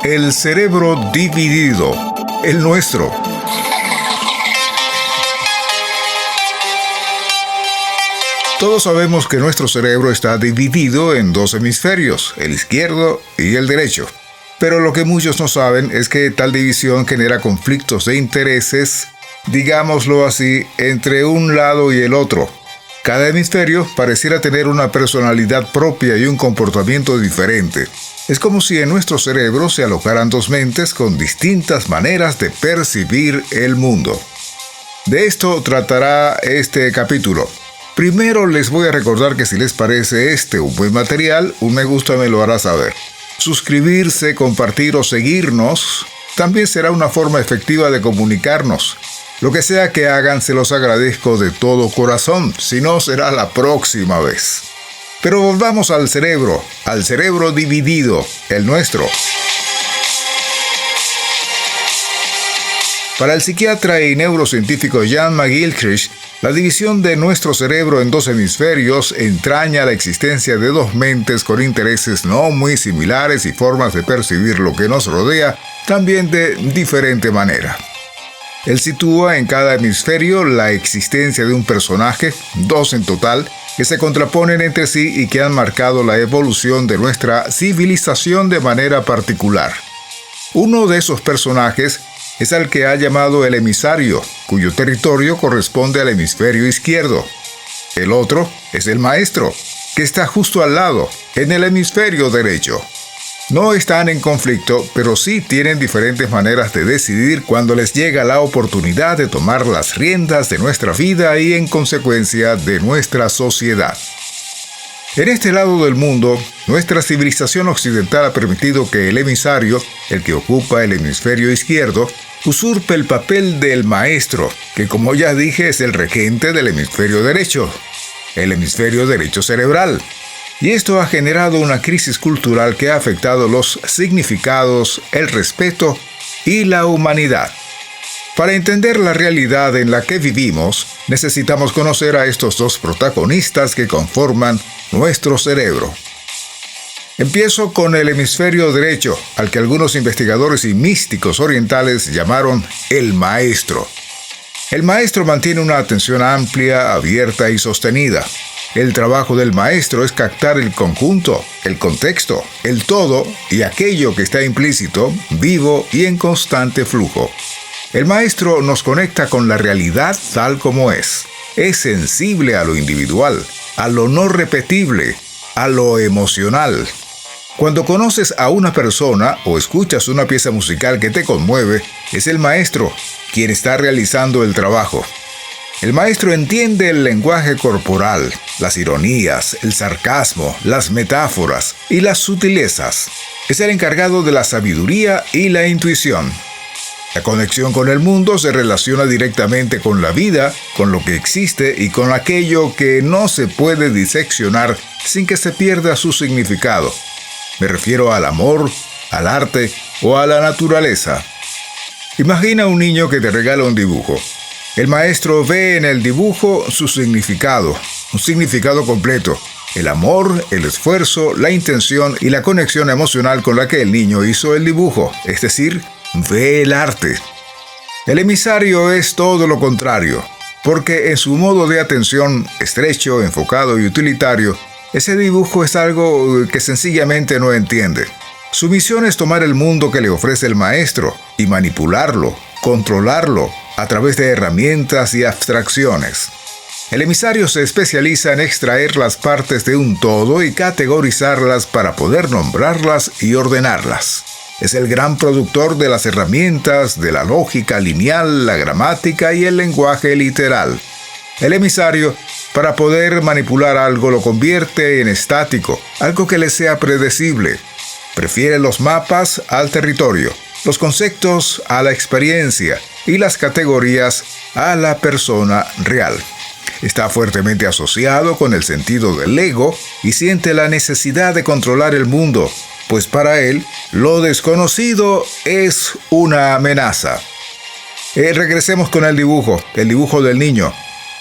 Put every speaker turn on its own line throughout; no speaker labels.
El cerebro dividido, el nuestro. Todos sabemos que nuestro cerebro está dividido en dos hemisferios, el izquierdo y el derecho. Pero lo que muchos no saben es que tal división genera conflictos de intereses, digámoslo así, entre un lado y el otro. Cada hemisferio pareciera tener una personalidad propia y un comportamiento diferente. Es como si en nuestro cerebro se alojaran dos mentes con distintas maneras de percibir el mundo. De esto tratará este capítulo. Primero les voy a recordar que si les parece este un buen material, un me gusta me lo hará saber. Suscribirse, compartir o seguirnos también será una forma efectiva de comunicarnos. Lo que sea que hagan, se los agradezco de todo corazón, si no será la próxima vez. Pero volvamos al cerebro dividido, el nuestro. Para el psiquiatra y neurocientífico Jan McGilchrist, la división de nuestro cerebro en dos hemisferios entraña la existencia de dos mentes con intereses no muy similares y formas de percibir lo que nos rodea también de diferente manera. Él sitúa en cada hemisferio la existencia de un personaje, dos en total, que se contraponen entre sí y que han marcado la evolución de nuestra civilización de manera particular. Uno de esos personajes es al que ha llamado el emisario, cuyo territorio corresponde al hemisferio izquierdo. El otro es el maestro, que está justo al lado, en el hemisferio derecho. No están en conflicto, pero sí tienen diferentes maneras de decidir cuando les llega la oportunidad de tomar las riendas de nuestra vida y, en consecuencia, de nuestra sociedad. En este lado del mundo, nuestra civilización occidental ha permitido que el emisario, el que ocupa el hemisferio izquierdo, usurpe el papel del maestro, que como ya dije es el regente del hemisferio derecho, el hemisferio derecho cerebral. Y esto ha generado una crisis cultural que ha afectado los significados, el respeto y la humanidad. Para entender la realidad en la que vivimos, necesitamos conocer a estos dos protagonistas que conforman nuestro cerebro. Empiezo con el hemisferio derecho, al que algunos investigadores y místicos orientales llamaron el maestro. El maestro mantiene una atención amplia, abierta y sostenida. El trabajo del maestro es captar el conjunto, el contexto, el todo y aquello que está implícito, vivo y en constante flujo. El maestro nos conecta con la realidad tal como es. Es sensible a lo individual, a lo no repetible, a lo emocional. Cuando conoces a una persona o escuchas una pieza musical que te conmueve, es el maestro quien está realizando el trabajo. El maestro entiende el lenguaje corporal, las ironías, el sarcasmo, las metáforas y las sutilezas. Es el encargado de la sabiduría y la intuición. La conexión con el mundo se relaciona directamente con la vida, con lo que existe y con aquello que no se puede diseccionar sin que se pierda su significado. Me refiero al amor, al arte o a la naturaleza. Imagina un niño que te regala un dibujo. El maestro ve en el dibujo su significado, un significado completo. El amor, el esfuerzo, la intención y la conexión emocional con la que el niño hizo el dibujo, es decir, ve el arte. El emisario es todo lo contrario, porque en su modo de atención estrecho, enfocado y utilitario, ese dibujo es algo que sencillamente no entiende. Su misión es tomar el mundo que le ofrece el maestro y manipularlo, controlarlo, a través de herramientas y abstracciones. El emisario se especializa en extraer las partes de un todo y categorizarlas para poder nombrarlas y ordenarlas. Es el gran productor de las herramientas, de la lógica lineal, la gramática y el lenguaje literal. El emisario, para poder manipular algo, lo convierte en estático, algo que le sea predecible. Prefiere los mapas al territorio, los conceptos a la experiencia y las categorías a la persona real. Está fuertemente asociado con el sentido del ego y siente la necesidad de controlar el mundo, pues para él lo desconocido es una amenaza. Regresemos con el dibujo del niño.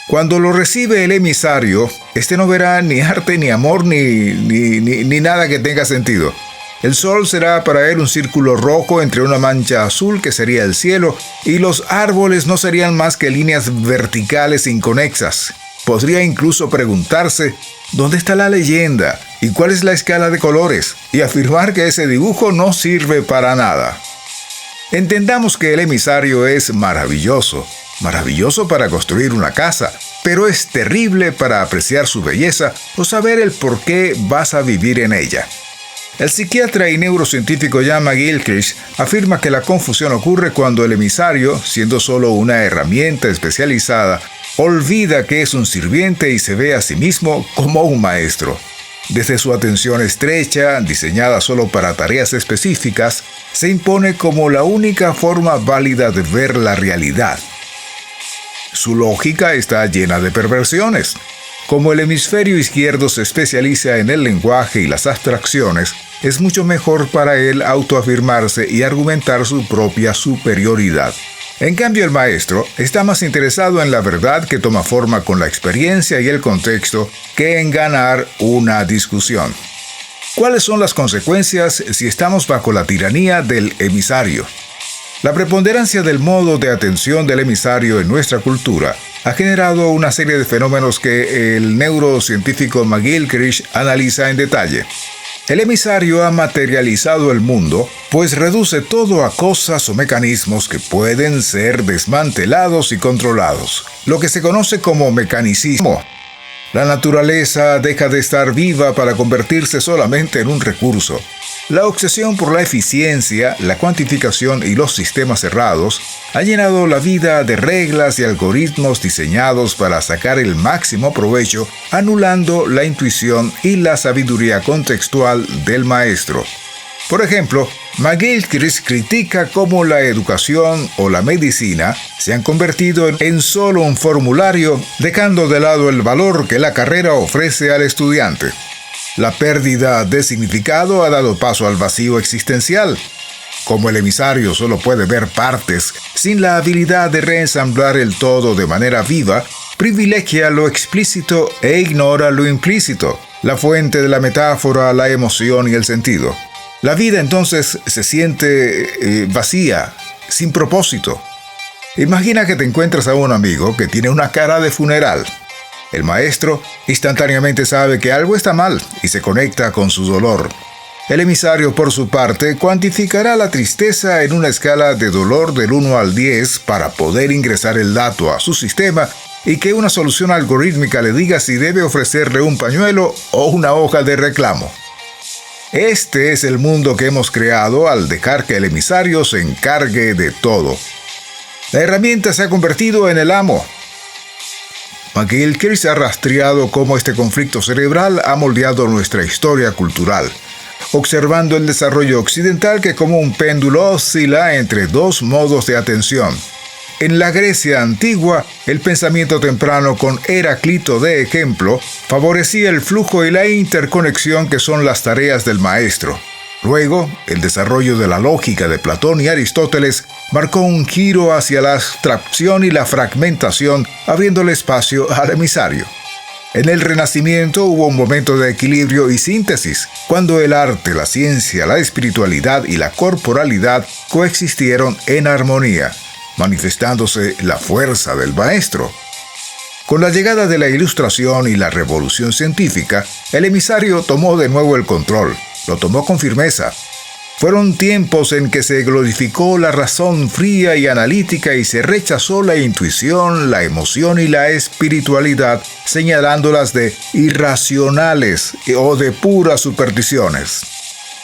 Cuando lo recibe el emisario, este no verá ni arte, ni amor, ni nada que tenga sentido. El sol será para él un círculo rojo entre una mancha azul que sería el cielo, y los árboles no serían más que líneas verticales inconexas. Podría incluso preguntarse, ¿dónde está la leyenda? ¿Y cuál es la escala de colores? Y afirmar que ese dibujo no sirve para nada. Entendamos que el emisario es maravilloso para construir una casa, pero es terrible para apreciar su belleza o saber el por qué vas a vivir en ella. El psiquiatra y neurocientífico Ian McGilchrist afirma que la confusión ocurre cuando el emisario, siendo solo una herramienta especializada, olvida que es un sirviente y se ve a sí mismo como un maestro. Desde su atención estrecha, diseñada solo para tareas específicas, se impone como la única forma válida de ver la realidad. Su lógica está llena de perversiones. Como el hemisferio izquierdo se especializa en el lenguaje y las abstracciones, es mucho mejor para él autoafirmarse y argumentar su propia superioridad. En cambio, el maestro está más interesado en la verdad que toma forma con la experiencia y el contexto que en ganar una discusión. ¿Cuáles son las consecuencias si estamos bajo la tiranía del emisario? La preponderancia del modo de atención del emisario en nuestra cultura ha generado una serie de fenómenos que el neurocientífico McGilchrist analiza en detalle. El emisario ha materializado el mundo, pues reduce todo a cosas o mecanismos que pueden ser desmantelados y controlados, lo que se conoce como mecanicismo. La naturaleza deja de estar viva para convertirse solamente en un recurso. La obsesión por la eficiencia, la cuantificación y los sistemas cerrados ha llenado la vida de reglas y algoritmos diseñados para sacar el máximo provecho, anulando la intuición y la sabiduría contextual del maestro. Por ejemplo, McGilchrist critica cómo la educación o la medicina se han convertido en solo un formulario, dejando de lado el valor que la carrera ofrece al estudiante. La pérdida de significado ha dado paso al vacío existencial. Como el emisario solo puede ver partes, sin la habilidad de reensamblar el todo de manera viva, privilegia lo explícito e ignora lo implícito, la fuente de la metáfora, la emoción y el sentido. La vida entonces se siente vacía, sin propósito. Imagina que te encuentras a un amigo que tiene una cara de funeral. El maestro instantáneamente sabe que algo está mal y se conecta con su dolor. El emisario, por su parte, cuantificará la tristeza en una escala de dolor del 1 al 10 para poder ingresar el dato a su sistema y que una solución algorítmica le diga si debe ofrecerle un pañuelo o una hoja de reclamo. Este es el mundo que hemos creado al dejar que el emisario se encargue de todo. La herramienta se ha convertido en el amo. McGilchrist ha rastreado cómo este conflicto cerebral ha moldeado nuestra historia cultural, observando el desarrollo occidental que como un péndulo oscila entre dos modos de atención. En la Grecia antigua, el pensamiento temprano con Heráclito de ejemplo favorecía el flujo y la interconexión que son las tareas del maestro. Luego, el desarrollo de la lógica de Platón y Aristóteles marcó un giro hacia la abstracción y la fragmentación, abriéndole espacio al emisario. En el Renacimiento hubo un momento de equilibrio y síntesis, cuando el arte, la ciencia, la espiritualidad y la corporalidad coexistieron en armonía, manifestándose la fuerza del maestro. Con la llegada de la Ilustración y la Revolución Científica, el emisario tomó de nuevo el control. Lo tomó con firmeza. Fueron tiempos en que se glorificó la razón fría y analítica y se rechazó la intuición, la emoción y la espiritualidad, señalándolas de irracionales o de puras supersticiones.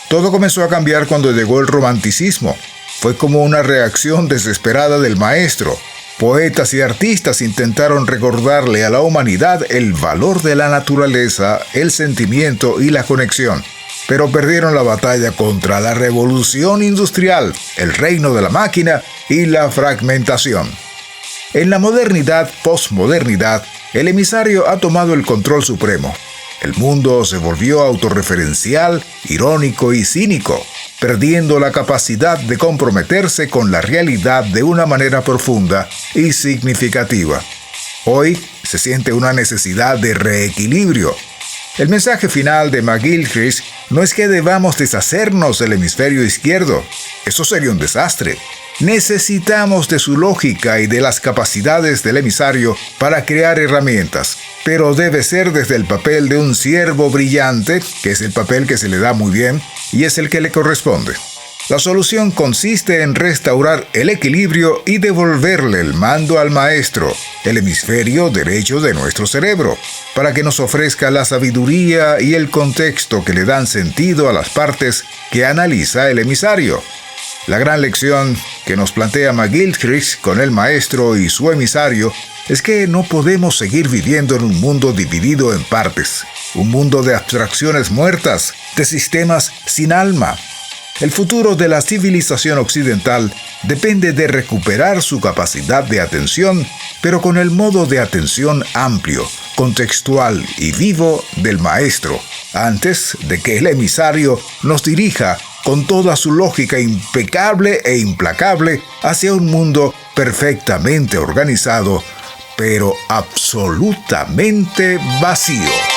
Todo comenzó a cambiar cuando llegó el romanticismo. Fue como una reacción desesperada del maestro. Poetas y artistas intentaron recordarle a la humanidad el valor de la naturaleza, el sentimiento y la conexión, pero perdieron la batalla contra la revolución industrial, el reino de la máquina y la fragmentación. En la modernidad, posmodernidad, el emisario ha tomado el control supremo. El mundo se volvió autorreferencial, irónico y cínico, perdiendo la capacidad de comprometerse con la realidad de una manera profunda y significativa. Hoy se siente una necesidad de reequilibrio. El mensaje final de McGilchrist no es que debamos deshacernos del hemisferio izquierdo. Eso sería un desastre. Necesitamos de su lógica y de las capacidades del emisario para crear herramientas, pero debe ser desde el papel de un siervo brillante, que es el papel que se le da muy bien y es el que le corresponde. La solución consiste en restaurar el equilibrio y devolverle el mando al maestro, el hemisferio derecho de nuestro cerebro, para que nos ofrezca la sabiduría y el contexto que le dan sentido a las partes que analiza el emisario. La gran lección que nos plantea McGilchrist con el maestro y su emisario es que no podemos seguir viviendo en un mundo dividido en partes, un mundo de abstracciones muertas, de sistemas sin alma. El futuro de la civilización occidental depende de recuperar su capacidad de atención, pero con el modo de atención amplio, contextual y vivo del maestro, antes de que el emisario nos dirija con toda su lógica impecable e implacable hacia un mundo perfectamente organizado, pero absolutamente vacío.